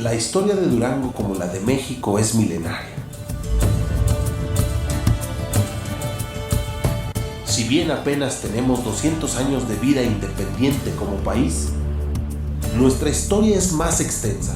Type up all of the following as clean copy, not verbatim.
La historia de Durango, como la de México, es milenaria. Si bien apenas tenemos 200 años de vida independiente como país, nuestra historia es más extensa.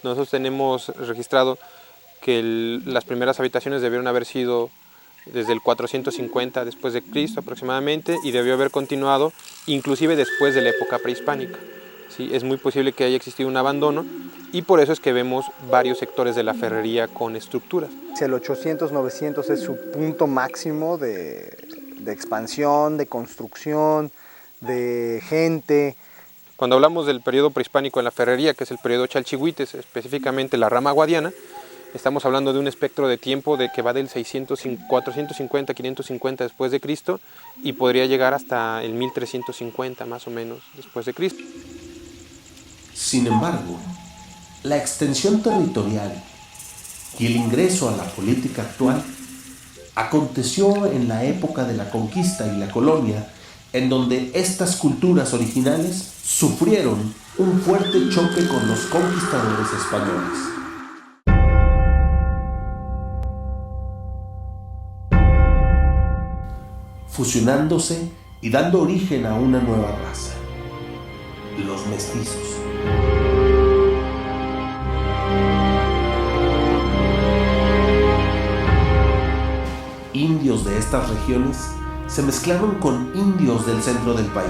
Nosotros tenemos registrado que las primeras habitaciones debieron haber sido desde el 450 después de Cristo aproximadamente, y debió haber continuado inclusive después de la época prehispánica. ¿Sí? Es muy posible que haya existido un abandono, y por eso es que vemos varios sectores de la ferrería con estructuras. El 800-900 es su punto máximo de expansión, de construcción, de gente. Cuando hablamos del periodo prehispánico en la ferrería, que es el periodo Chalchihuites, específicamente la rama guadiana, estamos hablando de un espectro de tiempo que va del 450, 550 después de Cristo, y podría llegar hasta el 1350 más o menos después de Cristo. Sin embargo, la extensión territorial y el ingreso a la política actual aconteció en la época de la conquista y la colonia, en donde estas culturas originales sufrieron un fuerte choque con los conquistadores españoles. Fusionándose y dando origen a una nueva raza, los mestizos. Indios de estas regiones se mezclaron con indios del centro del país,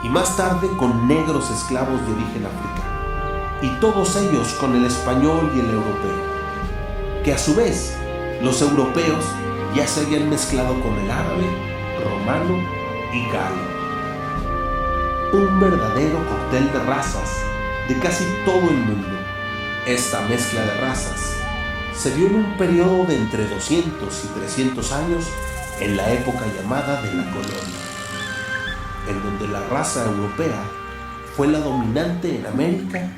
y más tarde con negros esclavos de origen africano, y todos ellos con el español y el europeo, que a su vez los europeos ya se habían mezclado con el árabe, romano y galo. Un verdadero cóctel de razas de casi todo el mundo. Esta mezcla de razas se dio en un periodo de entre 200 y 300 años, en la época llamada de la colonia, en donde la raza europea fue la dominante en América,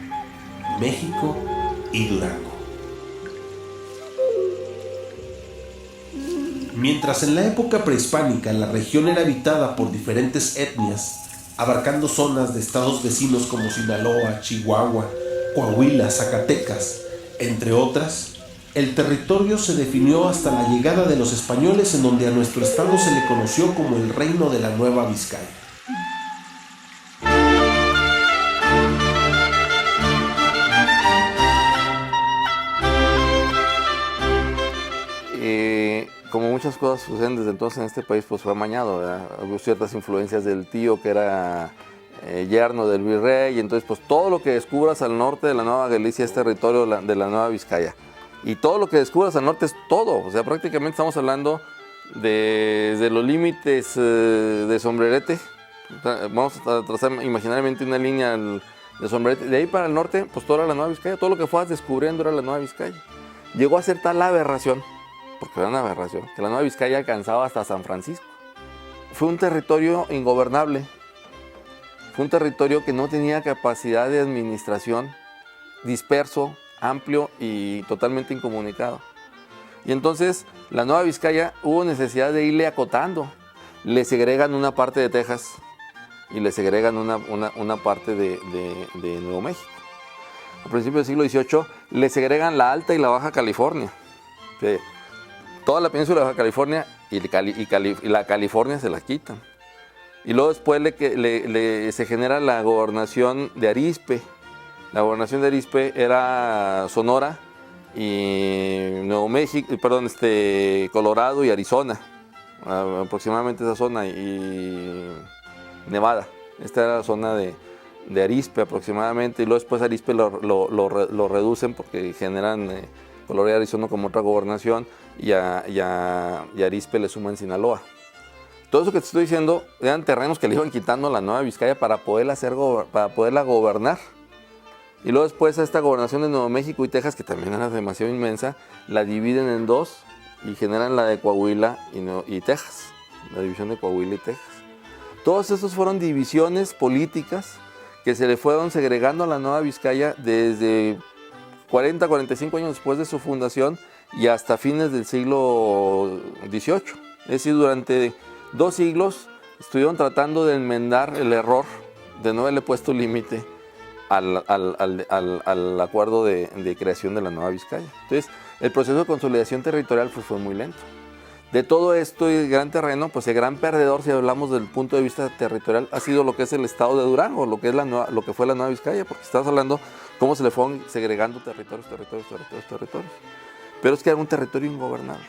México y Durango. Mientras en la época prehispánica la región era habitada por diferentes etnias, abarcando zonas de estados vecinos como Sinaloa, Chihuahua, Coahuila, Zacatecas, entre otras, el territorio se definió hasta la llegada de los españoles, en donde a nuestro estado se le conoció como el Reino de la Nueva Vizcaya. Como muchas cosas suceden desde entonces en este país, pues fue amañado, ¿verdad? Hubo ciertas influencias del tío que era yerno del virrey, y entonces pues todo lo que descubras al norte de la Nueva Galicia es territorio de la Nueva Vizcaya. Y todo lo que descubras al norte es todo, o sea, prácticamente estamos hablando de los límites de Sombrerete. Vamos a trazar imaginariamente una línea de Sombrerete. De ahí para el norte, pues toda la Nueva Vizcaya, todo lo que fueras descubriendo era la Nueva Vizcaya. Llegó a ser tal la aberración, porque era una aberración, que la Nueva Vizcaya alcanzaba hasta San Francisco. Fue un territorio ingobernable, fue un territorio que no tenía capacidad de administración, disperso, amplio y totalmente incomunicado. Y entonces la Nueva Vizcaya hubo necesidad de irle acotando. Le segregan una parte de Texas y le segregan una parte de Nuevo México. A principios del siglo XVIII le segregan la Alta y la Baja California. Toda la península de Baja California y la California se la quitan. Y luego después se genera la gobernación de Arizpe. La gobernación de Arizpe era Sonora y Nuevo México, Colorado y Arizona, aproximadamente esa zona, y Nevada. Esta era la zona de Arizpe aproximadamente, y luego después Arizpe lo reducen porque generan Colorado y Arizona como otra gobernación, y a Arizpe le suman Sinaloa. Todo eso que te estoy diciendo eran terrenos que le iban quitando a la Nueva Vizcaya para poderla gobernar. Y luego después a esta gobernación de Nuevo México y Texas, que también era demasiado inmensa, la dividen en dos y generan la de Coahuila y Texas, la división de Coahuila y Texas. Todos estos fueron divisiones políticas que se le fueron segregando a la Nueva Vizcaya desde 40, 45 años después de su fundación y hasta fines del siglo XVIII. Es decir, durante 2 siglos estuvieron tratando de enmendar el error de no haberle puesto límite al acuerdo de creación de la Nueva Vizcaya. Entonces, el proceso de consolidación territorial fue muy lento. De todo esto y el gran terreno, pues el gran perdedor, si hablamos del punto de vista territorial, ha sido lo que es el estado de Durango, lo que fue la Nueva Vizcaya, porque estás hablando cómo se le fueron segregando territorios. Pero es que era un territorio ingobernable.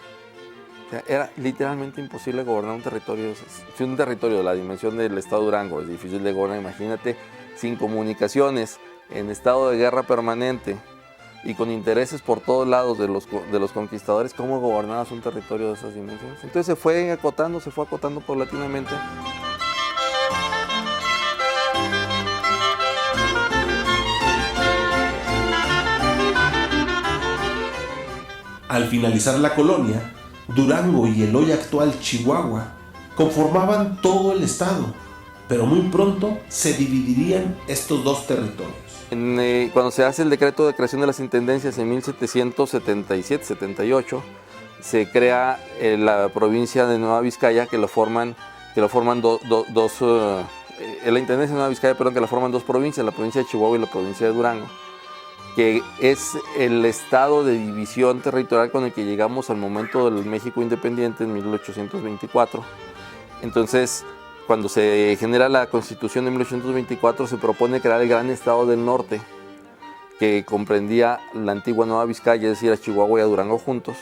O sea, era literalmente imposible gobernar un territorio. Si un territorio de la dimensión del estado de Durango es difícil de gobernar, imagínate, sin comunicaciones, en estado de guerra permanente y con intereses por todos lados de los conquistadores, ¿cómo gobernabas un territorio de esas dimensiones? Entonces se fue acotando paulatinamente. Al finalizar la colonia, Durango y el hoy actual Chihuahua conformaban todo el estado, pero muy pronto se dividirían estos dos territorios. Cuando se hace el decreto de creación de las intendencias en 1777-78, se crea la provincia de Nueva Vizcaya, que lo forman la intendencia de Nueva Vizcaya, que la forman 2 provincias, la provincia de Chihuahua y la provincia de Durango, que es el estado de división territorial con el que llegamos al momento del México independiente en 1824. Entonces, cuando se genera la Constitución de 1824, se propone crear el Gran Estado del Norte, que comprendía la antigua Nueva Vizcaya, es decir, a Chihuahua y a Durango juntos,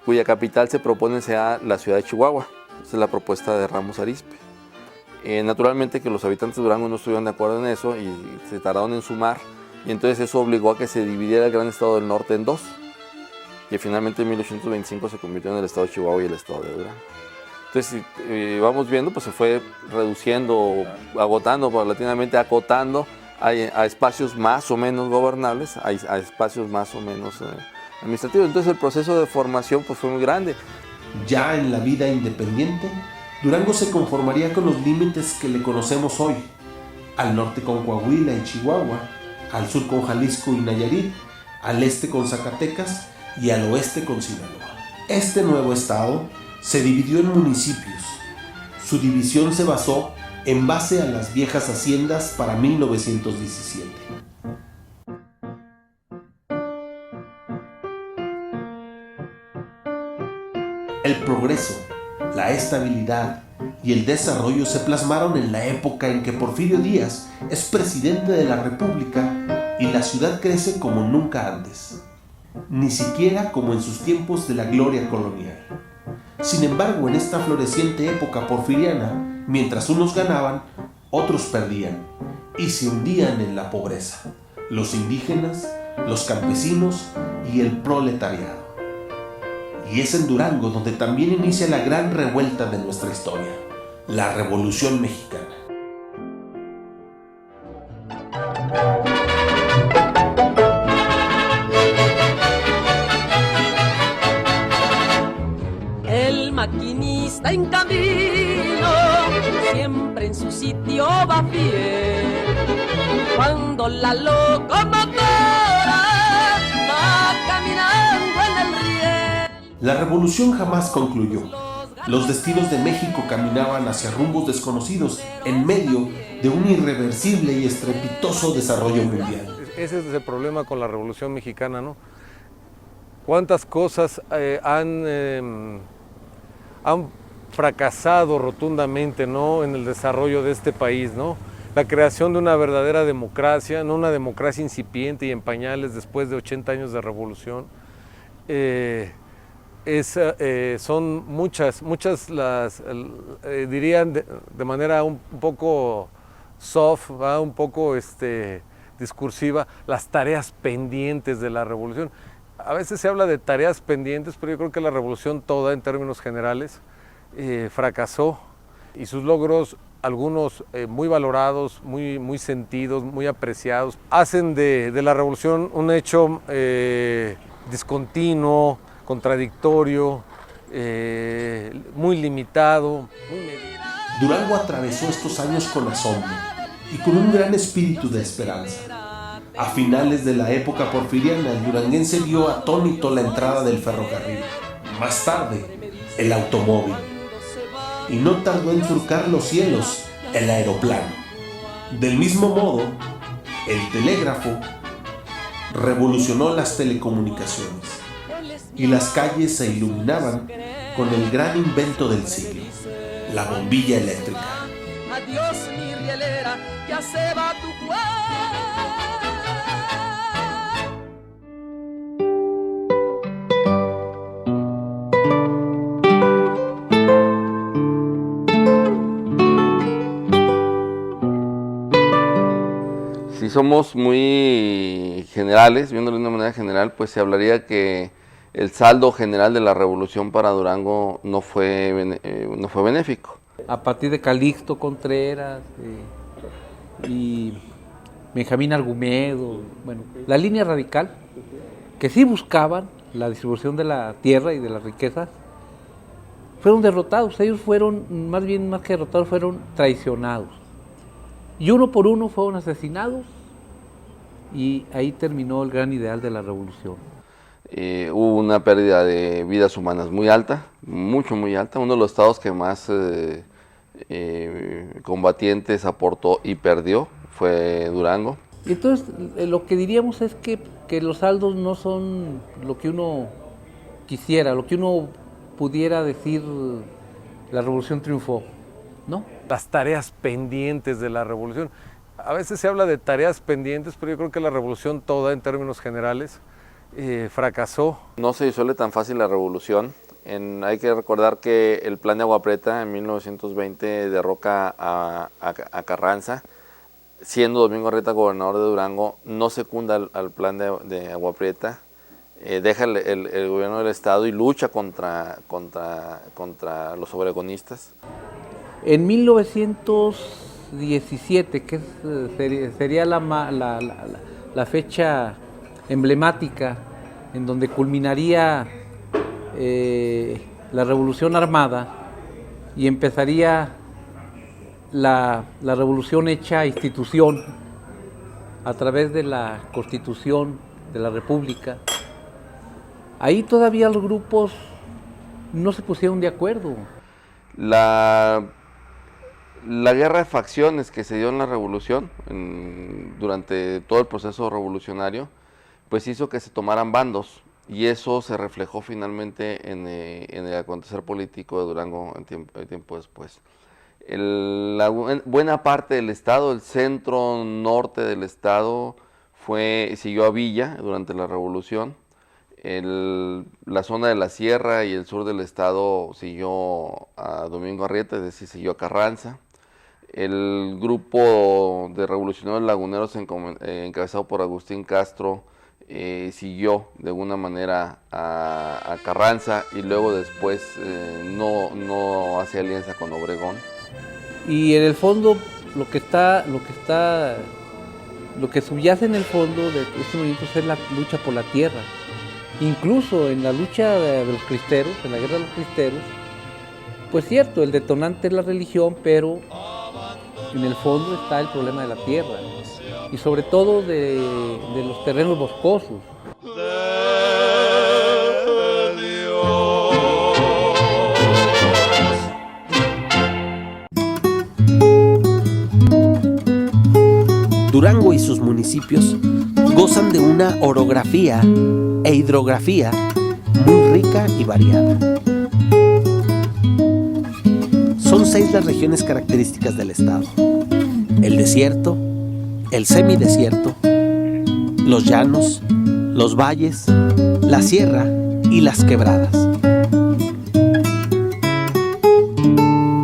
cuya capital se propone sea la ciudad de Chihuahua. Esa es la propuesta de Ramos Arizpe. Naturalmente que los habitantes de Durango no estuvieron de acuerdo en eso y se tardaron en sumar, y entonces eso obligó a que se dividiera el Gran Estado del Norte en 2, que finalmente en 1825 se convirtió en el Estado de Chihuahua y el Estado de Durango. Entonces, vamos viendo, pues se fue reduciendo, agotando paulatinamente, acotando a espacios más o menos gobernables, a espacios más o menos administrativos. Entonces el proceso de formación pues fue muy grande. Ya en la vida independiente, Durango se conformaría con los límites que le conocemos hoy, al norte con Coahuila y Chihuahua, al sur con Jalisco y Nayarit, al este con Zacatecas y al oeste con Sinaloa. Este nuevo estado se dividió en municipios. Su división se basó en base a las viejas haciendas para 1917. El progreso, la estabilidad y el desarrollo se plasmaron en la época en que Porfirio Díaz es presidente de la República y la ciudad crece como nunca antes, ni siquiera como en sus tiempos de la gloria colonial. Sin embargo, en esta floreciente época porfiriana, mientras unos ganaban, otros perdían y se hundían en la pobreza, los indígenas, los campesinos y el proletariado. Y es en Durango donde también inicia la gran revuelta de nuestra historia, la Revolución Mexicana. Maquinista en camino, siempre en su sitio va fiel. Cuando la locomotora va caminando en el riel. La revolución jamás concluyó. Los destinos de México caminaban hacia rumbos desconocidos en medio de un irreversible y estrepitoso desarrollo mundial. Ese es el problema con la Revolución Mexicana, ¿no? ¿Cuántas cosas han fracasado rotundamente, ¿no?, en el desarrollo de este país, ¿no? La creación de una verdadera democracia, no una democracia incipiente y en pañales después de 80 años de revolución. Son muchas las, dirían de manera un poco soft, un poco discursiva, las tareas pendientes de la revolución. A veces se habla de tareas pendientes, pero yo creo que la revolución toda, en términos generales, fracasó y sus logros algunos muy valorados, muy sentidos, muy apreciados, hacen de la revolución un hecho discontinuo, contradictorio, muy limitado, muy medido. Durango atravesó estos años con asombro y con un gran espíritu de esperanza. A finales de la época porfiriana, el duranguense vio atónito la entrada del ferrocarril, más tarde el automóvil, y no tardó en surcar los cielos el aeroplano. Del mismo modo, el telégrafo revolucionó las telecomunicaciones y las calles se iluminaban con el gran invento del siglo, la bombilla eléctrica. Adiós mi rielera, ya se va tu cuerpo. Si somos muy generales, viéndolo de una manera general, pues se hablaría que el saldo general de la revolución para Durango no fue benéfico. A partir de Calixto Contreras y Benjamín Argumedo, bueno, la línea radical, que sí buscaban la distribución de la tierra y de las riquezas, fueron derrotados. Ellos fueron, más que derrotados, fueron traicionados. Y uno por uno fueron asesinados y ahí terminó el gran ideal de la revolución. Hubo una pérdida de vidas humanas muy alta, muy alta. Uno de los estados que más combatientes aportó y perdió fue Durango. Entonces, lo que diríamos es que los saldos no son lo que uno quisiera, lo que uno pudiera decir la revolución triunfó, ¿no? Las tareas pendientes de la revolución. A veces se habla de tareas pendientes, pero yo creo que la revolución toda, en términos generales, fracasó. No se disuelve tan fácil la revolución. Hay que recordar que el plan de Agua Prieta en 1920 derroca a Carranza. Siendo Domingo Arrieta gobernador de Durango, no secunda al plan de Agua Prieta, deja el gobierno del estado y lucha contra los obregonistas. En 1917, que sería la fecha emblemática en donde culminaría la revolución armada y empezaría la revolución hecha institución a través de la Constitución de la República. Ahí todavía los grupos no se pusieron de acuerdo. La guerra de facciones que se dio en la revolución, durante todo el proceso revolucionario, pues hizo que se tomaran bandos, y eso se reflejó finalmente en el acontecer político de Durango tiempo después. La buena parte del estado, el centro norte del estado, siguió a Villa durante la revolución. La zona de la sierra y el sur del estado siguió a Domingo Arrieta, es decir, siguió a Carranza. El grupo de revolucionarios laguneros encabezado por Agustín Castro siguió de alguna manera a Carranza, y luego después no hace alianza con Obregón. Y en el fondo lo que subyace en el fondo de este movimiento es la lucha por la tierra. Incluso en la lucha de los cristeros, en la guerra de los cristeros, pues cierto, el detonante es la religión, pero en el fondo está el problema de la tierra y sobre todo de los terrenos boscosos. Durango y sus municipios gozan de una orografía e hidrografía muy rica y variada. Son 6 las regiones características del estado: el desierto, el semidesierto, los llanos, los valles, la sierra y las quebradas.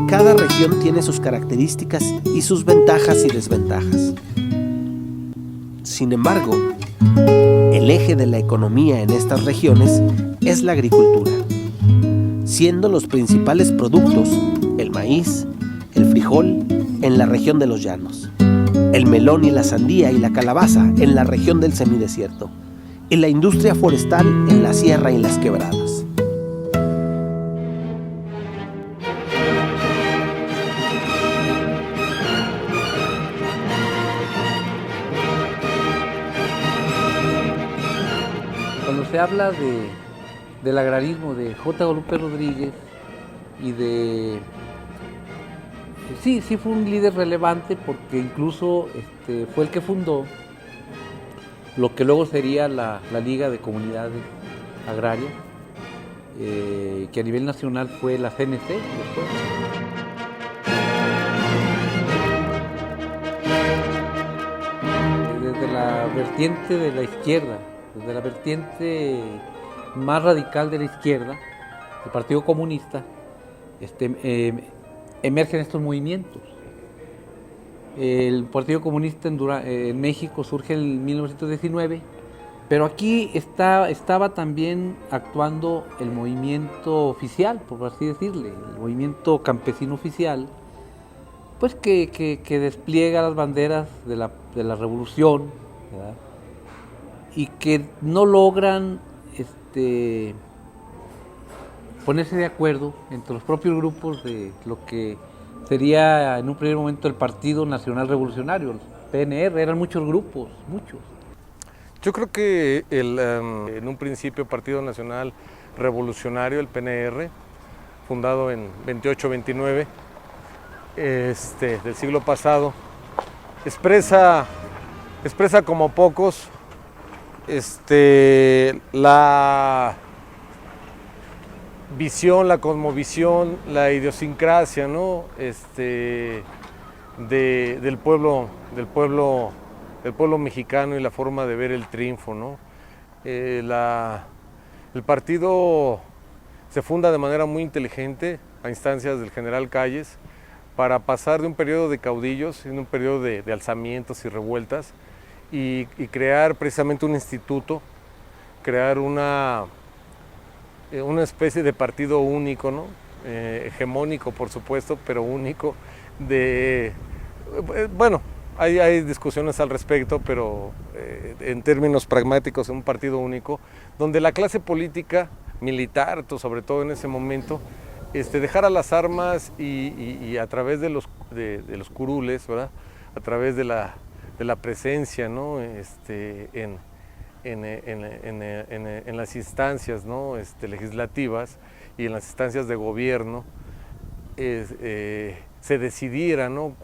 Cada región tiene sus características y sus ventajas y desventajas. Sin embargo, el eje de la economía en estas regiones es la agricultura, siendo los principales productos el maíz, el frijol en la región de los llanos, el melón y la sandía y la calabaza en la región del semidesierto, y la industria forestal en la sierra y las quebradas. Cuando se habla del agrarismo de J. Guadalupe Rodríguez y de... Sí fue un líder relevante porque incluso fue el que fundó lo que luego sería la Liga de Comunidades Agrarias, que a nivel nacional fue la CNC después. Desde la vertiente de la izquierda, desde la vertiente más radical de la izquierda, el Partido Comunista, emergen estos movimientos. El Partido Comunista en México surge en 1919, pero aquí estaba también actuando el movimiento oficial, por así decirle, el movimiento campesino oficial, pues que despliega las banderas de la revolución, ¿verdad? Y que no logran ponerse de acuerdo entre los propios grupos de lo que sería en un primer momento el Partido Nacional Revolucionario, el PNR. Eran muchos grupos, muchos. Yo creo que en un principio Partido Nacional Revolucionario, el PNR, fundado en 28-29 del siglo pasado, expresa como pocos la visión, la cosmovisión, la idiosincrasia, ¿no? del pueblo mexicano y la forma de ver el triunfo, ¿no? El partido se funda de manera muy inteligente a instancias del general Calles para pasar de un periodo de caudillos, en un periodo de alzamientos y revueltas, y crear precisamente un instituto, crear una especie de partido único, ¿no? Hegemónico, por supuesto, pero único. Bueno, hay discusiones al respecto, pero en términos pragmáticos, un partido único, donde la clase política, militar, sobre todo en ese momento, dejara las armas y a través de los curules, ¿verdad? A través de la presencia, ¿no? En las instancias, ¿no? Legislativas y en las instancias de gobierno, se decidiera, ¿no?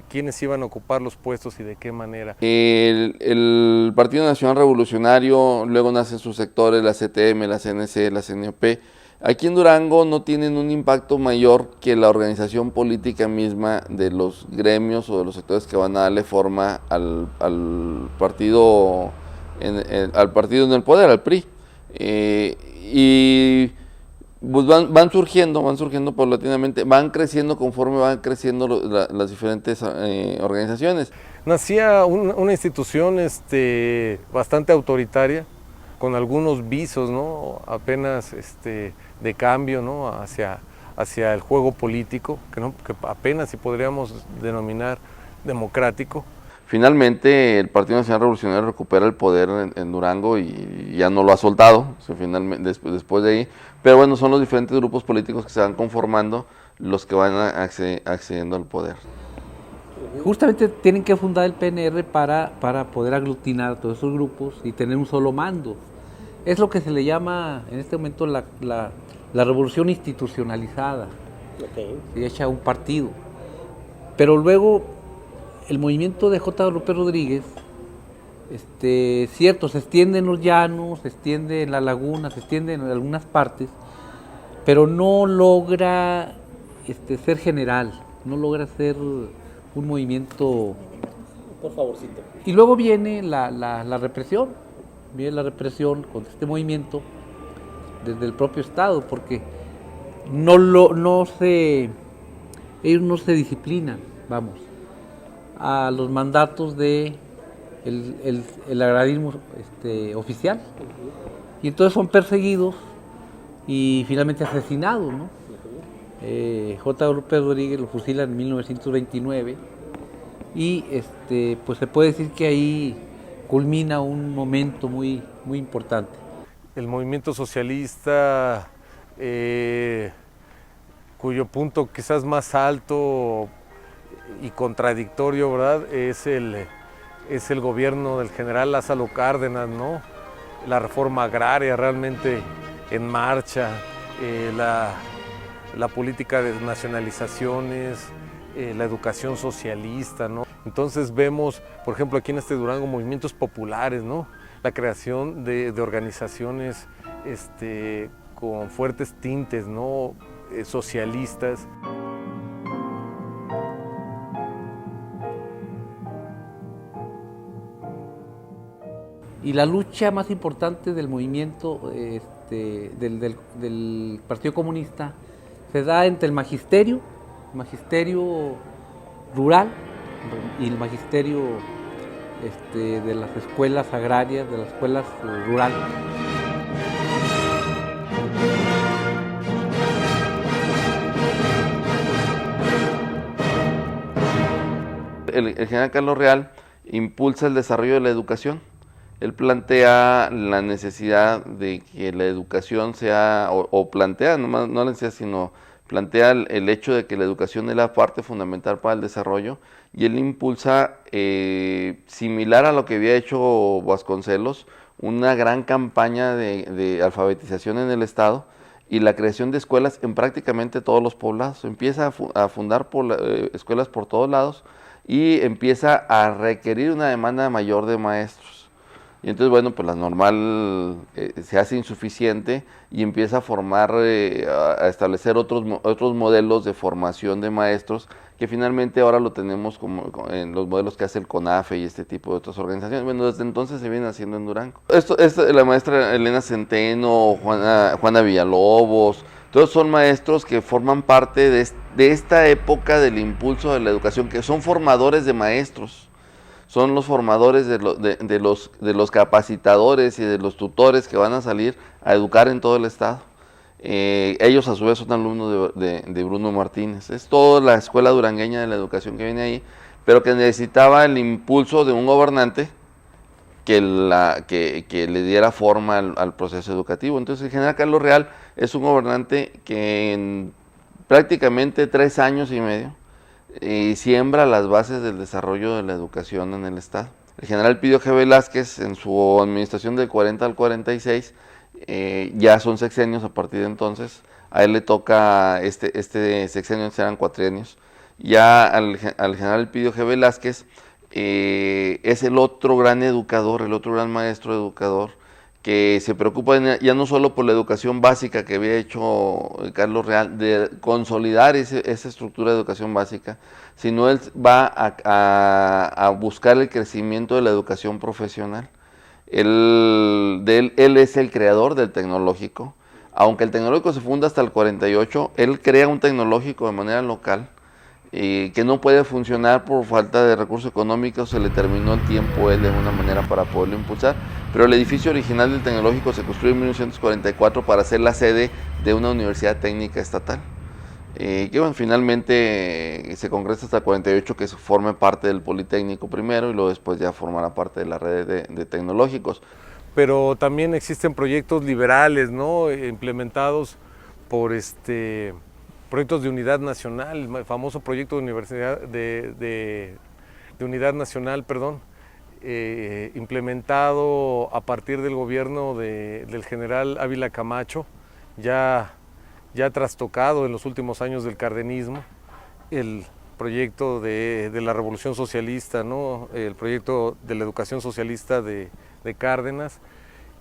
quiénes iban a ocupar los puestos y de qué manera. El Partido Nacional Revolucionario, luego nacen sus sectores, la CTM, la CNC, la CNOP. Aquí en Durango no tienen un impacto mayor que la organización política misma de los gremios o de los sectores que van a darle forma al partido en el poder, al PRI. Y pues van surgiendo paulatinamente, van creciendo conforme van creciendo las diferentes organizaciones. Nacía una institución bastante autoritaria, con algunos visos, ¿no? Apenas de cambio, ¿no? hacia el juego político, que apenas si podríamos denominar democrático. Finalmente el Partido Nacional Revolucionario recupera el poder en Durango y ya no lo ha soltado, finalmente, después de ahí. Pero bueno, son los diferentes grupos políticos que se van conformando los que van accediendo al poder. Justamente tienen que fundar el PNR para poder aglutinar a todos esos grupos y tener un solo mando. Es lo que se le llama en este momento la revolución institucionalizada. Okay. Se echa un partido. Pero luego el movimiento de J. Guadalupe Rodríguez, cierto, se extiende en los llanos, se extiende en la laguna, se extiende en algunas partes, pero no logra ser general, no logra ser un movimiento. Por favorcito. Y luego viene la represión, contra este movimiento desde el propio Estado, porque ellos no se disciplinan, vamos, a los mandatos de el agrarismo oficial. Y entonces son perseguidos y finalmente asesinados, ¿no? J. López Rodríguez lo fusilan en 1929 y pues se puede decir que ahí culmina un momento muy, muy importante. El movimiento socialista, cuyo punto quizás más alto y contradictorio, ¿verdad?, es el gobierno del general Lázaro Cárdenas, ¿no? La reforma agraria realmente en marcha, la política de nacionalizaciones, la educación socialista, ¿no? Entonces vemos, por ejemplo, aquí en Durango, movimientos populares, ¿no? La creación de organizaciones con fuertes tintes, ¿no?, socialistas. Y la lucha más importante del movimiento del Partido Comunista se da entre el magisterio rural y el magisterio de las escuelas agrarias, de las escuelas rurales. El general Carlos Real impulsa el desarrollo de la educación. Él plantea la necesidad de que la educación sea, plantea, no la necesidad, sino plantea el hecho de que la educación es la parte fundamental para el desarrollo, y él impulsa, similar a lo que había hecho Vasconcelos, una gran campaña de alfabetización en el estado y la creación de escuelas en prácticamente todos los poblados. Empieza a fundar escuelas por todos lados y empieza a requerir una demanda mayor de maestros. Y entonces, bueno, pues la normal se hace insuficiente y empieza a formar, a establecer otros modelos de formación de maestros, que finalmente ahora lo tenemos como en los modelos que hace el CONAFE y este tipo de otras organizaciones. Bueno, desde entonces se viene haciendo en Durango. La maestra Elena Centeno, Juana Villalobos, todos son maestros que forman parte de esta época del impulso de la educación, que son formadores de maestros. Son los formadores de los capacitadores y de los tutores que van a salir a educar en todo el estado. Ellos a su vez son alumnos de Bruno Martínez. Es toda la escuela durangueña de la educación que viene ahí, pero que necesitaba el impulso de un gobernante que le diera forma al proceso educativo. Entonces el general Carlos Real es un gobernante que en prácticamente 3 años y medio siembra las bases del desarrollo de la educación en el estado. El general Pidio G. Velázquez, en su administración del 40 al 46, ya son sexenios a partir de entonces. A él le toca este sexenio, serán cuatrienios. Ya al general Pidio G. Velázquez es el otro gran educador, el otro gran maestro educador, que se preocupa ya no solo por la educación básica que había hecho Carlos Real, de consolidar esa estructura de educación básica, sino él va a buscar el crecimiento de la educación profesional. Él es el creador del tecnológico. Aunque el tecnológico se funda hasta el 48, él crea un tecnológico de manera local, que no puede funcionar por falta de recursos económicos. Se le terminó el tiempo él de alguna manera para poderlo impulsar, pero el edificio original del tecnológico se construyó en 1944 para ser la sede de una universidad técnica estatal, que bueno, finalmente se concreta hasta el 48, que se forme parte del Politécnico primero y luego después ya formará parte de la red de tecnológicos. Pero también existen proyectos liberales, ¿no?, implementados por proyectos de unidad nacional, el famoso proyecto de universidad de unidad nacional, implementado a partir del gobierno del general Ávila Camacho, ya trastocado en los últimos años del cardenismo, el proyecto de la Revolución Socialista, ¿no?, el proyecto de la educación socialista de Cárdenas.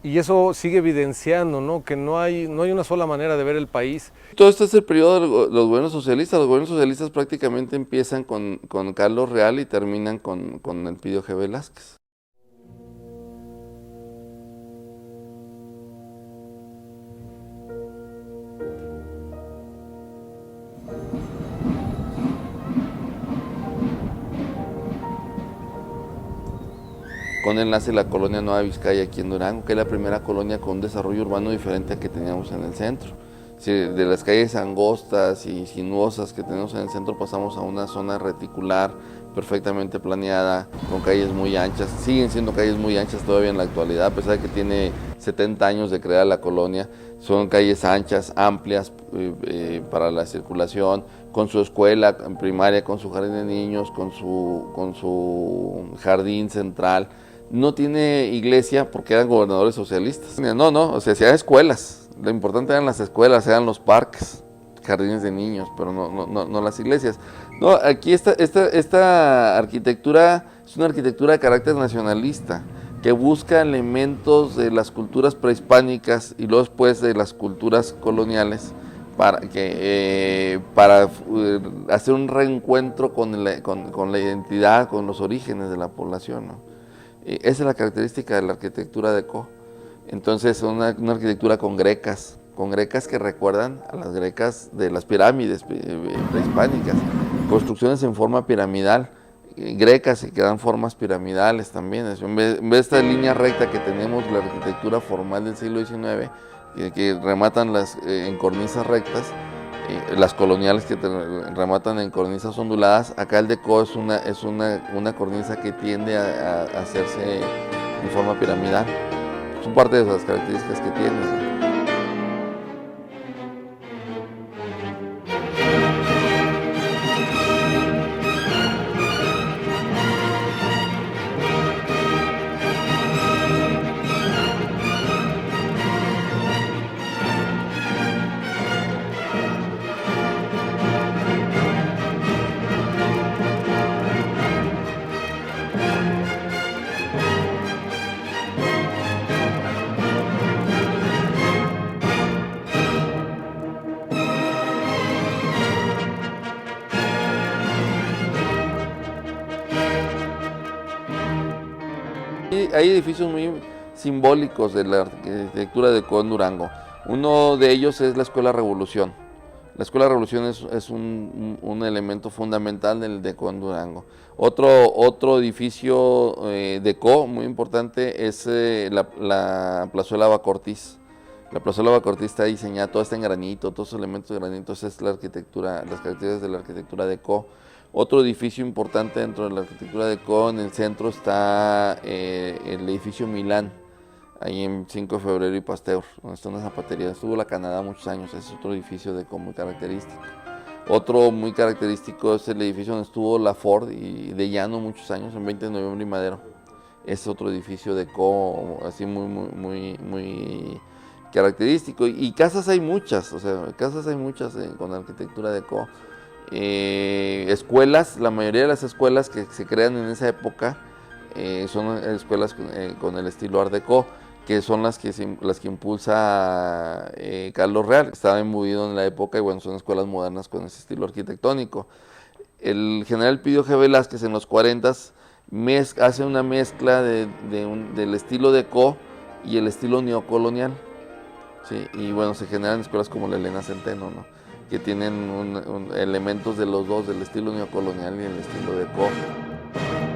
Y eso sigue evidenciando, ¿no?, que no hay una sola manera de ver el país. Todo esto es el periodo de los gobiernos socialistas. Los gobiernos socialistas prácticamente empiezan con Carlos Real y terminan con el Pidio G. Velázquez. Con él nace la colonia Nueva Vizcaya aquí en Durango, que es la primera colonia con un desarrollo urbano diferente al que teníamos en el centro. Sí, de las calles angostas y sinuosas que tenemos en el centro pasamos a una zona reticular perfectamente planeada, con calles muy anchas. Siguen siendo calles muy anchas todavía en la actualidad, a pesar de que tiene 70 años de crear la colonia. Son calles anchas, amplias para la circulación, con su escuela primaria, con su jardín de niños, con su jardín central. No tiene iglesia porque eran gobernadores socialistas. No, o sea, hacían escuelas. Lo importante eran las escuelas, eran los parques, jardines de niños, pero no las iglesias. No, aquí esta arquitectura es una arquitectura de carácter nacionalista, que busca elementos de las culturas prehispánicas y luego después de las culturas coloniales para hacer un reencuentro con la identidad, con los orígenes de la población, ¿no? Esa es la característica de la arquitectura deco. Entonces, una arquitectura con grecas que recuerdan a las grecas de las pirámides prehispánicas, construcciones en forma piramidal, grecas que dan formas piramidales también. En vez de esta línea recta que tenemos, la arquitectura formal del siglo XIX, que rematan en cornisas rectas, las coloniales que rematan en cornisas onduladas, acá el deco es una cornisa que tiende a hacerse en forma piramidal. Son parte de las características que tiene, ¿no? Hay edificios muy simbólicos de la arquitectura deco en Durango. Uno de ellos es la Escuela Revolución. La Escuela Revolución es un elemento fundamental del deco en Durango. Otro edificio deco muy importante es la Plazuela Bacortiz. La Plazuela Bacortiz está diseñada, todo está en granito, todos los elementos de granito, esa es la arquitectura, las características de la arquitectura deco. Otro edificio importante dentro de la arquitectura deco, en el centro está el edificio Milán, ahí en 5 de febrero y Pasteur, donde está una zapatería. Estuvo la Canadá muchos años, es otro edificio deco muy característico. Otro muy característico es el edificio donde estuvo la Ford y de Llano muchos años, en 20 de noviembre y Madero. Es otro edificio deco así muy característico. Y casas hay muchas, con arquitectura deco. Escuelas, la mayoría de las escuelas que se crean en esa época son escuelas con el estilo Art Deco, que son las que impulsa Carlos Real, que estaba imbuido en la época, y bueno, son escuelas modernas con ese estilo arquitectónico. El general Pidio G. Velázquez en los 40s hace una mezcla del estilo Deco y el estilo neocolonial, ¿sí? Y bueno, se generan escuelas como la Elena Centeno, ¿no?, que tienen elementos de los dos, del estilo neocolonial y el estilo deco.